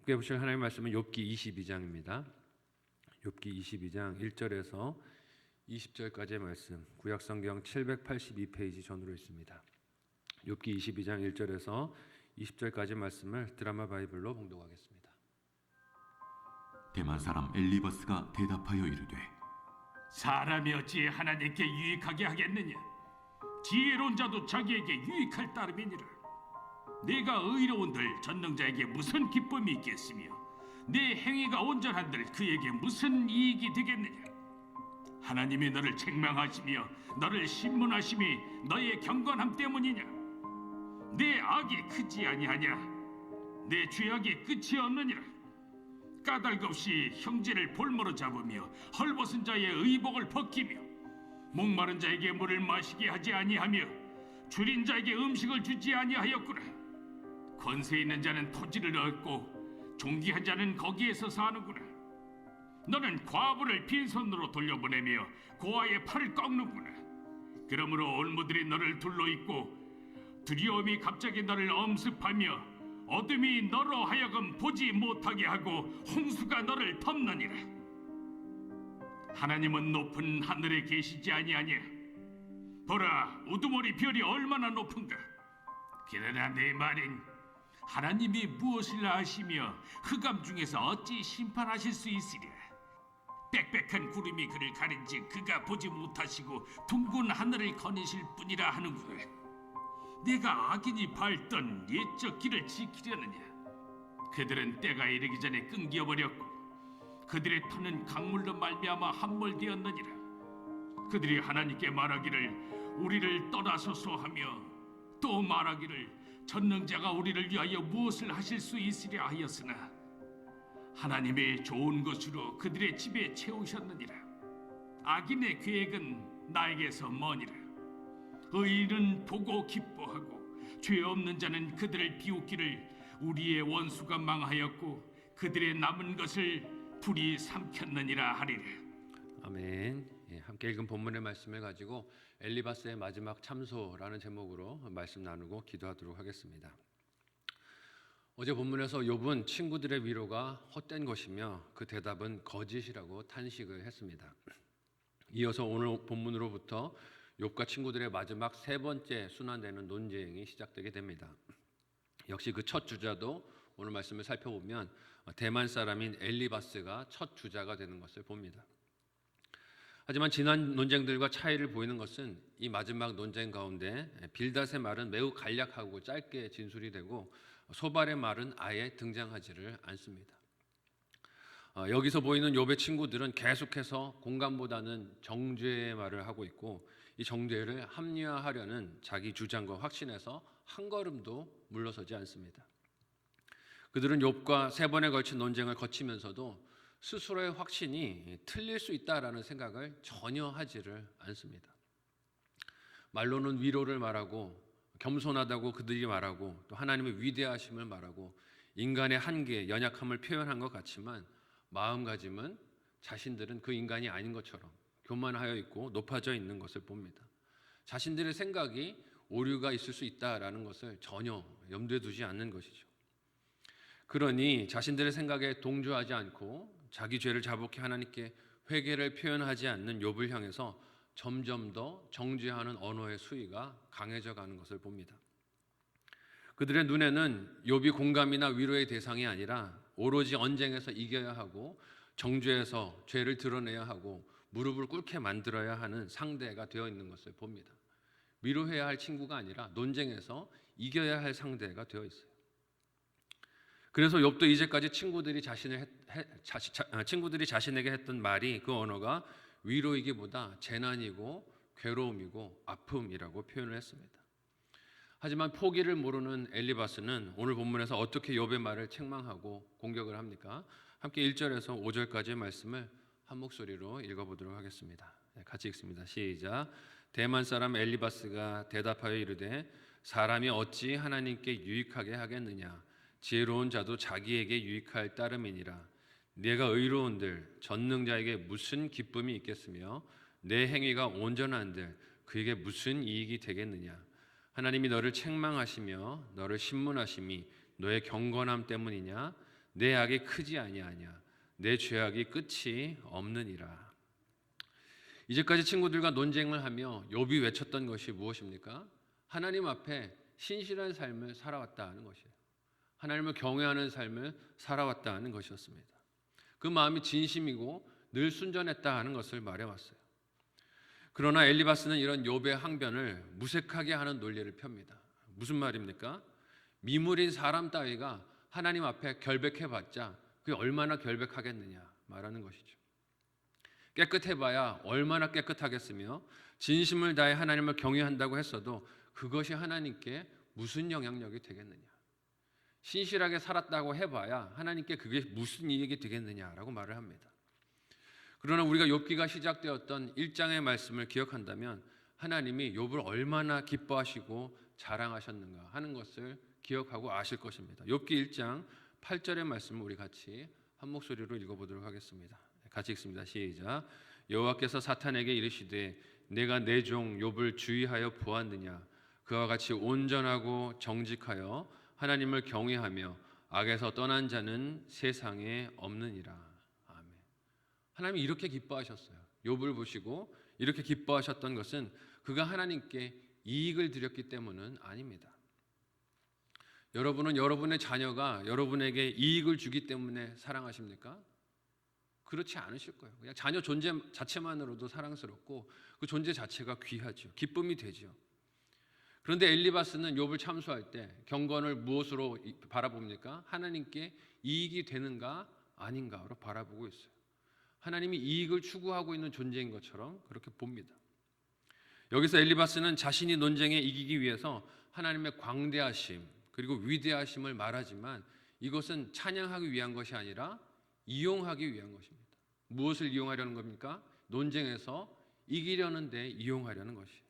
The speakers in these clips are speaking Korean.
함께 보실 하나님의 말씀은 욥기 22장입니다. 욥기 22장 1절에서 20절까지의 말씀, 구약성경 782페이지 전으로 있습니다. 욥기 22장 1절에서 20절까지 말씀을 드라마 바이블로 봉독하겠습니다. 대만 사람 엘리바스가 대답하여 이르되, 사람이 어찌 하나님께 유익하게 하겠느냐? 지혜로운 자도 자기에게 유익할 따름이니라. 내가 의로운들 전능자에게 무슨 기쁨이 있겠으며 내 행위가 온전한들 그에게 무슨 이익이 되겠느냐? 하나님이 너를 책망하시며 너를 신문하심이 너의 경건함 때문이냐? 내 악이 크지 아니하냐? 내 죄악이 끝이 없느니라. 까닭 없이 형제를 볼모로 잡으며 헐벗은 자의 의복을 벗기며 목마른 자에게 물을 마시게 하지 아니하며 줄인 자에게 음식을 주지 아니하였구나. 권세 있는 자는 토지를 얻고 존귀한 자는 거기에서 사는구나. 너는 과부를 빈손으로 돌려보내며 고아의 팔을 꺾는구나. 그러므로 올무들이 너를 둘러있고 두려움이 갑자기 너를 엄습하며 어둠이 너로 하여금 보지 못하게 하고 홍수가 너를 덮느니라. 하나님은 높은 하늘에 계시지 아니하냐? 보라, 우두머리 별이 얼마나 높은가? 그러나 내 말인 하나님이 무엇을 아시며 흑암 중에서 어찌 심판하실 수 있으랴? 빽빽한 구름이 그를 가린즉 그가 보지 못하시고 둥근 하늘을 거니실 뿐이라 하는구나. 내가 악인이 밟던 옛적 길을 지키려느냐? 그들은 때가 이르기 전에 끊겨버렸고 그들의 터는 강물로 말미암아 함몰되었느니라. 그들이 하나님께 말하기를 우리를 떠나소서 하며 또 말하기를 전능자가 우리를 위하여 무엇을 하실 수 있으랴 하였으나 하나님의 좋은 것으로 그들의 집에 채우셨느니라. 악인의 계획은 나에게서 머니라. 의인은 보고 기뻐하고 죄 없는 자는 그들을 비웃기를 우리의 원수가 망하였고 그들의 남은 것을 불이 삼켰느니라 하리라. 아멘. 함께 읽은 본문의 말씀을 가지고 엘리바스의 마지막 참소라는 제목으로 말씀 나누고 기도하도록 하겠습니다. 어제 본문에서 욥은 친구들의 위로가 헛된 것이며 그 대답은 거짓이라고 탄식을 했습니다. 이어서 오늘 본문으로부터 욥과 친구들의 마지막 세 번째 순환되는 논쟁이 시작되게 됩니다. 역시 그 첫 주자도 오늘 말씀을 살펴보면 대만 사람인 엘리바스가 첫 주자가 되는 것을 봅니다. 하지만 지난 논쟁들과 차이를 보이는 것은 이 마지막 논쟁 가운데 빌닷의 말은 매우 간략하고 짧게 진술이 되고 소발의 말은 아예 등장하지를 않습니다. 여기서 보이는 욥의 친구들은 계속해서 공감보다는 정죄의 말을 하고 있고 이 정죄를 합리화하려는 자기 주장과 확신에서 한 걸음도 물러서지 않습니다. 그들은 욥과 세 번에 걸친 논쟁을 거치면서도 스스로의 확신이 틀릴 수 있다라는 생각을 전혀 하지를 않습니다. 말로는 위로를 말하고 겸손하다고 그들이 말하고 또 하나님의 위대하심을 말하고 인간의 한계, 연약함을 표현한 것 같지만 마음가짐은 자신들은 그 인간이 아닌 것처럼 교만하여 있고 높아져 있는 것을 봅니다. 자신들의 생각이 오류가 있을 수 있다라는 것을 전혀 염두에 두지 않는 것이죠. 그러니 자신들의 생각에 동조하지 않고 자기 죄를 자복해 하나님께 회개를 표현하지 않는 욥을 향해서 점점 더 정죄하는 언어의 수위가 강해져 가는 것을 봅니다. 그들의 눈에는 욥이 공감이나 위로의 대상이 아니라 오로지 언쟁에서 이겨야 하고 정죄에서 죄를 드러내야 하고 무릎을 꿇게 만들어야 하는 상대가 되어 있는 것을 봅니다. 위로해야 할 친구가 아니라 논쟁에서 이겨야 할 상대가 되어 있어요. 그래서 욥도 이제까지 친구들이 자신에게 했던 말이 그 언어가 위로이기보다 재난이고 괴로움이고 아픔이라고 표현을 했습니다. 하지만 포기를 모르는 엘리바스는 오늘 본문에서 어떻게 욥의 말을 책망하고 공격을 합니까? 함께 1절에서 5절까지의 말씀을 한 목소리로 읽어보도록 하겠습니다. 같이 읽습니다. 시작. 대만 사람 엘리바스가 대답하여 이르되 사람이 어찌 하나님께 유익하게 하겠느냐? 지혜로운 자도 자기에게 유익할 따름이니라. 내가 의로운들 전능자에게 무슨 기쁨이 있겠으며 내 행위가 온전한들 그에게 무슨 이익이 되겠느냐? 하나님이 너를 책망하시며 너를 신문하심이 너의 경건함 때문이냐? 내 악이 크지 아니하냐 내 죄악이 끝이 없느니라. 이제까지 친구들과 논쟁을 하며 욥이 외쳤던 것이 무엇입니까? 하나님 앞에 신실한 삶을 살아왔다 하는 것이에요. 하나님을 경외하는 삶을 살아왔다 하는 것이었습니다. 그 마음이 진심이고 늘 순전했다 하는 것을 말해왔어요. 그러나 엘리바스는 이런 욥의 항변을 무색하게 하는 논리를 펴니다. 무슨 말입니까? 미물인 사람 따위가 하나님 앞에 결백해봤자 그게 얼마나 결백하겠느냐 말하는 것이죠. 깨끗해봐야 얼마나 깨끗하겠으며 진심을 다해 하나님을 경외한다고 했어도 그것이 하나님께 무슨 영향력이 되겠느냐. 신실하게 살았다고 해봐야 하나님께 그게 무슨 이익이 되겠느냐라고 말을 합니다. 그러나 우리가 욥기가 시작되었던 1장의 말씀을 기억한다면 하나님이 욥을 얼마나 기뻐하시고 자랑하셨는가 하는 것을 기억하고 아실 것입니다. 욥기 1장 8절의 말씀을 우리 같이 한 목소리로 읽어보도록 하겠습니다. 같이 읽습니다. 시작. 여호와께서 사탄에게 이르시되 내가 내 종 욥을 주의하여 보았느냐 그와 같이 온전하고 정직하여 하나님을 경외하며 악에서 떠난 자는 세상에 없느니라. 아멘. 하나님이 이렇게 기뻐하셨어요. 욥을 보시고 이렇게 기뻐하셨던 것은 그가 하나님께 이익을 드렸기 때문은 아닙니다. 여러분은 여러분의 자녀가 여러분에게 이익을 주기 때문에 사랑하십니까? 그렇지 않으실 거예요. 그냥 자녀 존재 자체만으로도 사랑스럽고 그 존재 자체가 귀하죠. 기쁨이 되죠. 그런데 엘리바스는 욥을 참수할 때 경건을 무엇으로 바라봅니까? 하나님께 이익이 되는가 아닌가로 바라보고 있어요. 하나님이 이익을 추구하고 있는 존재인 것처럼 그렇게 봅니다. 여기서 엘리바스는 자신이 논쟁에 이기기 위해서 하나님의 광대하심 그리고 위대하심을 말하지만 이것은 찬양하기 위한 것이 아니라 이용하기 위한 것입니다. 무엇을 이용하려는 겁니까? 논쟁에서 이기려는 데 이용하려는 것이에요.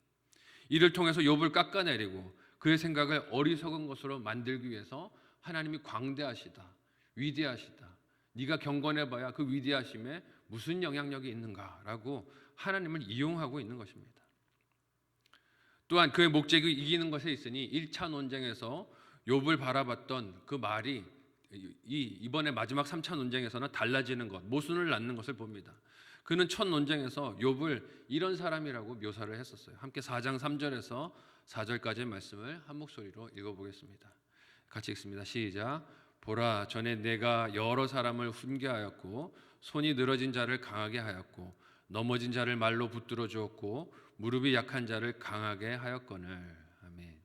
이를 통해서 욥을 깎아내리고 그의 생각을 어리석은 것으로 만들기 위해서 하나님이 광대하시다, 위대하시다, 네가 경건해봐야 그 위대하심에 무슨 영향력이 있는가라고 하나님을 이용하고 있는 것입니다. 또한 그의 목적이 이기는 것에 있으니 1차 논쟁에서 욥을 바라봤던 그 말이 이번에 마지막 3차 논쟁에서는 달라지는 것, 모순을 낳는 것을 봅니다. 그는 첫 논쟁에서 욥을 이런 사람이라고 묘사를 했었어요. 함께 4장 3절에서 4절까지의 말씀을 한 목소리로 읽어보겠습니다. 같이 읽습니다. 시작. 보라, 전에 내가 여러 사람을 훈계하였고 손이 늘어진 자를 강하게 하였고 넘어진 자를 말로 붙들어 주었고 무릎이 약한 자를 강하게 하였거늘. 아멘.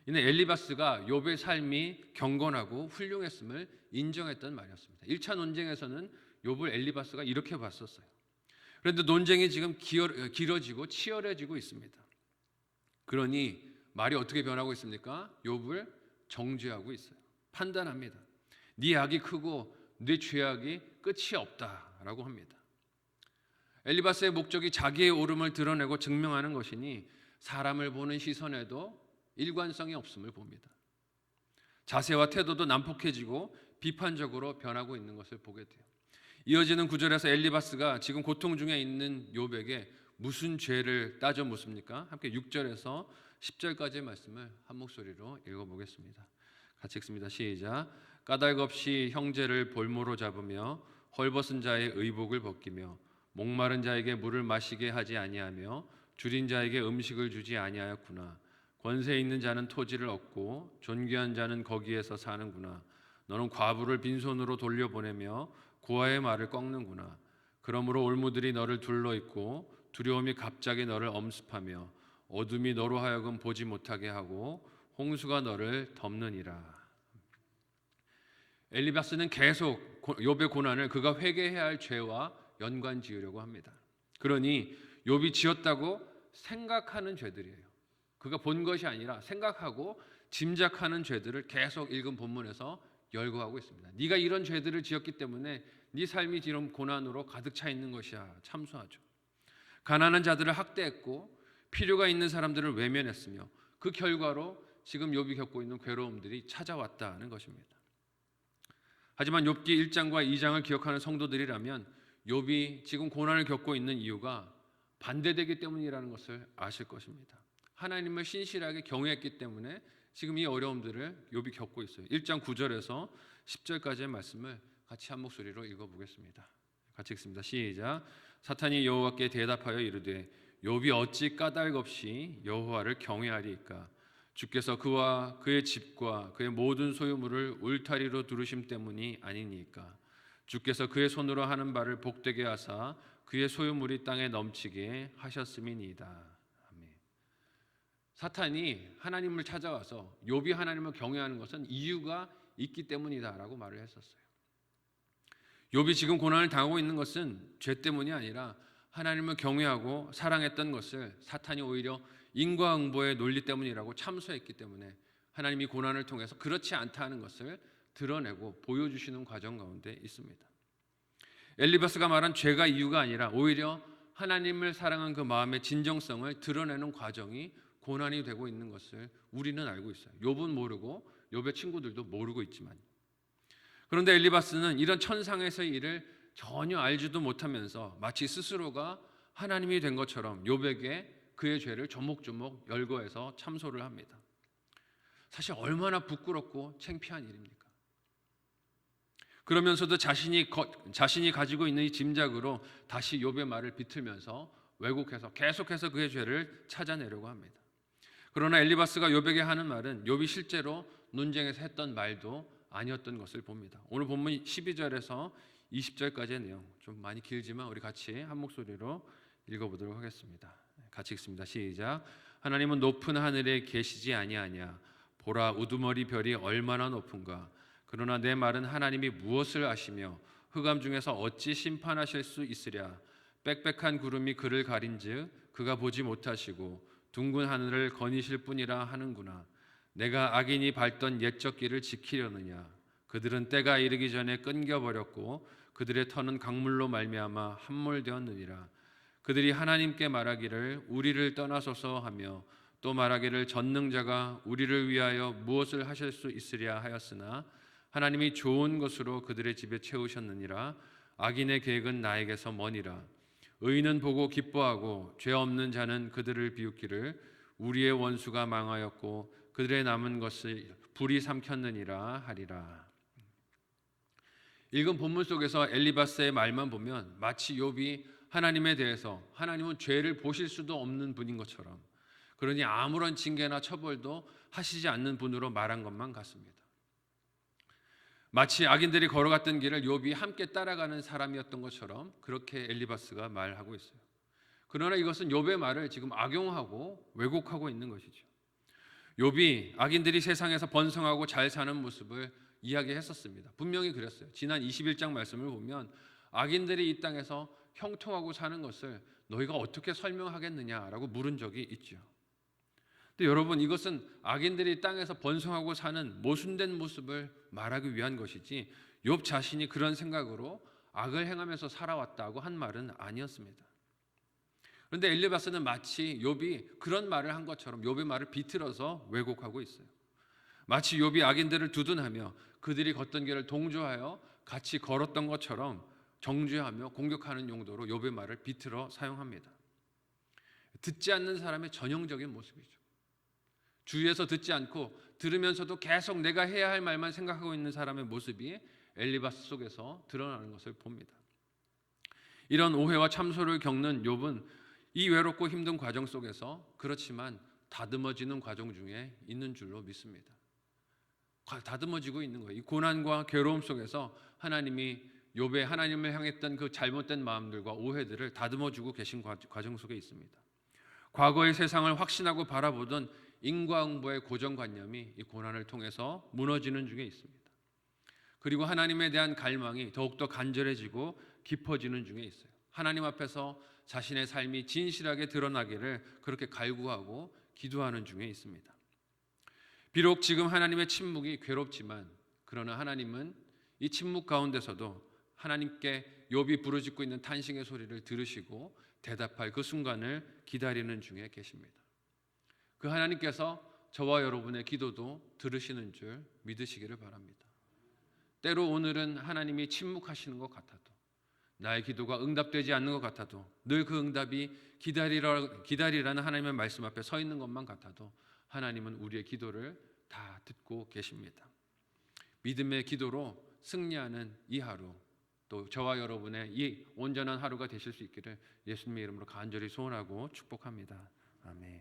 이는 엘리바스가 욥의 삶이 경건하고 훌륭했음을 인정했던 말이었습니다. 1차 논쟁에서는 욥을 엘리바스가 이렇게 봤었어요. 그런데 논쟁이 지금 길어지고 치열해지고 있습니다. 그러니 말이 어떻게 변하고 있습니까? 욥을 정죄하고 있어요. 판단합니다. 네 악이 크고 네 죄악이 끝이 없다라고 합니다. 엘리바스의 목적이 자기의 옳음을 드러내고 증명하는 것이니 사람을 보는 시선에도 일관성이 없음을 봅니다. 자세와 태도도 난폭해지고 비판적으로 변하고 있는 것을 보게 돼요. 이어지는 구절에서 엘리바스가 지금 고통 중에 있는 욥에게 무슨 죄를 따져 묻습니까? 함께 6절에서 10절까지의 말씀을 한 목소리로 읽어보겠습니다. 같이 읽습니다. 시작. 까닭 없이 형제를 볼모로 잡으며 헐벗은 자의 의복을 벗기며 목마른 자에게 물을 마시게 하지 아니하며 줄인 자에게 음식을 주지 아니하였구나. 권세 있는 자는 토지를 얻고 존귀한 자는 거기에서 사는구나. 너는 과부를 빈손으로 돌려보내며 고아의 말을 꺾는구나. 그러므로 올무들이 너를 둘러있고 두려움이 갑자기 너를 엄습하며 어둠이 너로 하여금 보지 못하게 하고 홍수가 너를 덮느니라. 엘리바스는 계속 욥의 고난을 그가 회개해야 할 죄와 연관 지으려고 합니다. 그러니 욥이 지었다고 생각하는 죄들이에요. 그가 본 것이 아니라 생각하고 짐작하는 죄들을 계속 읽은 본문에서 열거하고 있습니다. 네가 이런 죄들을 지었기 때문에 네 삶이 지금 고난으로 가득 차 있는 것이야. 참수하죠. 가난한 자들을 학대했고 필요가 있는 사람들을 외면했으며 그 결과로 지금 욥이 겪고 있는 괴로움들이 찾아왔다는 것입니다. 하지만 욥기 1장과 2장을 기억하는 성도들이라면 욥이 지금 고난을 겪고 있는 이유가 반대되기 때문이라는 것을 아실 것입니다. 하나님을 신실하게 경외했기 때문에 지금 이 어려움들을 욥이 겪고 있어요. 1장 9절에서 10절까지의 말씀을 같이 한 목소리로 읽어보겠습니다. 같이 읽습니다. 시작. 사탄이 여호와께 대답하여 이르되 욥이 어찌 까닭 없이 여호와를 경외하리이까? 주께서 그와 그의 집과 그의 모든 소유물을 울타리로 두르심 때문이 아니니까? 주께서 그의 손으로 하는 바를 복되게 하사 그의 소유물이 땅에 넘치게 하셨음이니이다. 아멘. 사탄이 하나님을 찾아와서 욥이 하나님을 경외하는 것은 이유가 있기 때문이다라고 말을 했었어요. 욥이 지금 고난을 당하고 있는 것은 죄 때문이 아니라 하나님을 경외하고 사랑했던 것을 사탄이 오히려 인과응보의 논리 때문이라고 참소했기 때문에 하나님이 고난을 통해서 그렇지 않다는 것을 드러내고 보여주시는 과정 가운데 있습니다. 엘리바스가 말한 죄가 이유가 아니라 오히려 하나님을 사랑한 그 마음의 진정성을 드러내는 과정이 고난이 되고 있는 것을 우리는 알고 있어요. 욥은 모르고 욥의 친구들도 모르고 있지만, 그런데 엘리바스는 이런 천상에서의 일을 전혀 알지도 못하면서 마치 스스로가 하나님이 된 것처럼 욥에게 그의 죄를 조목조목 열거해서 참소를 합니다. 사실 얼마나 부끄럽고 창피한 일입니까? 그러면서도 자신이 가지고 있는 이 짐작으로 다시 욥의 말을 비틀면서 왜곡해서 계속해서 그의 죄를 찾아내려고 합니다. 그러나 엘리바스가 욥에게 하는 말은 욥이 실제로 논쟁에서 했던 말도 아니었던 것을 봅니다. 오늘 본문 12절에서 20절까지의 내용 좀 많이 길지만 우리 같이 한 목소리로 읽어보도록 하겠습니다. 같이 읽습니다. 시작. 하나님은 높은 하늘에 계시지 아니하냐? 보라, 우두머리 별이 얼마나 높은가? 그러나 내 말은 하나님이 무엇을 아시며 흑암 중에서 어찌 심판하실 수 있으랴? 빽빽한 구름이 그를 가린즉 그가 보지 못하시고 둥근 하늘을 거니실 뿐이라 하는구나. 내가 악인이 밟던 옛적 길을 지키려느냐? 그들은 때가 이르기 전에 끊겨버렸고 그들의 터는 강물로 말미암아 함몰되었느니라. 그들이 하나님께 말하기를 우리를 떠나소서 하며 또 말하기를 전능자가 우리를 위하여 무엇을 하실 수 있으랴 하였으나 하나님이 좋은 것으로 그들의 집에 채우셨느니라. 악인의 계획은 나에게서 머니라. 의인은 보고 기뻐하고 죄 없는 자는 그들을 비웃기를 우리의 원수가 망하였고 그들의 남은 것을 불이 삼켰느니라 하리라. 읽은 본문 속에서 엘리바스의 말만 보면 마치 욥이 하나님에 대해서 하나님은 죄를 보실 수도 없는 분인 것처럼, 그러니 아무런 징계나 처벌도 하시지 않는 분으로 말한 것만 같습니다. 마치 악인들이 걸어갔던 길을 욥이 함께 따라가는 사람이었던 것처럼 그렇게 엘리바스가 말하고 있어요. 그러나 이것은 욥의 말을 지금 악용하고 왜곡하고 있는 것이죠. 욥이 악인들이 세상에서 번성하고 잘 사는 모습을 이야기했었습니다. 분명히 그랬어요. 지난 21장 말씀을 보면 악인들이 이 땅에서 형통하고 사는 것을 너희가 어떻게 설명하겠느냐라고 물은 적이 있죠. 근데 여러분, 이것은 악인들이 땅에서 번성하고 사는 모순된 모습을 말하기 위한 것이지 욥 자신이 그런 생각으로 악을 행하면서 살아왔다고 한 말은 아니었습니다. 그런데 엘리바스는 마치 욥이 그런 말을 한 것처럼 욥의 말을 비틀어서 왜곡하고 있어요. 마치 욥이 악인들을 두둔하며 그들이 걷던 길을 동조하여 같이 걸었던 것처럼 정죄하며 공격하는 용도로 욥의 말을 비틀어 사용합니다. 듣지 않는 사람의 전형적인 모습이죠. 주위에서 듣지 않고 들으면서도 계속 내가 해야 할 말만 생각하고 있는 사람의 모습이 엘리바스 속에서 드러나는 것을 봅니다. 이런 오해와 참소를 겪는 욥은 이 외롭고 힘든 과정 속에서 그렇지만 다듬어지는 과정 중에 있는 줄로 믿습니다. 다듬어지고 있는 거예요. 이 고난과 괴로움 속에서 하나님이 욥의 하나님을 향했던 그 잘못된 마음들과 오해들을 다듬어주고 계신 과정 속에 있습니다. 과거의 세상을 확신하고 바라보던 인과응보의 고정관념이 이 고난을 통해서 무너지는 중에 있습니다. 그리고 하나님에 대한 갈망이 더욱더 간절해지고 깊어지는 중에 있어요. 하나님 앞에서 자신의 삶이 진실하게 드러나기를 그렇게 갈구하고 기도하는 중에 있습니다. 비록 지금 하나님의 침묵이 괴롭지만 그러나 하나님은 이 침묵 가운데서도 하나님께 욥이 부르짖고 있는 탄식의 소리를 들으시고 대답할 그 순간을 기다리는 중에 계십니다. 그 하나님께서 저와 여러분의 기도도 들으시는 줄 믿으시기를 바랍니다. 때로 오늘은 하나님이 침묵하시는 것 같아도, 나의 기도가 응답되지 않는 것 같아도, 늘 그 응답이 기다리라는 하나님의 말씀 앞에 서 있는 것만 같아도 하나님은 우리의 기도를 다 듣고 계십니다. 믿음의 기도로 승리하는 이 하루, 또 저와 여러분의 이 온전한 하루가 되실 수 있기를 예수님의 이름으로 간절히 소원하고 축복합니다. 아멘.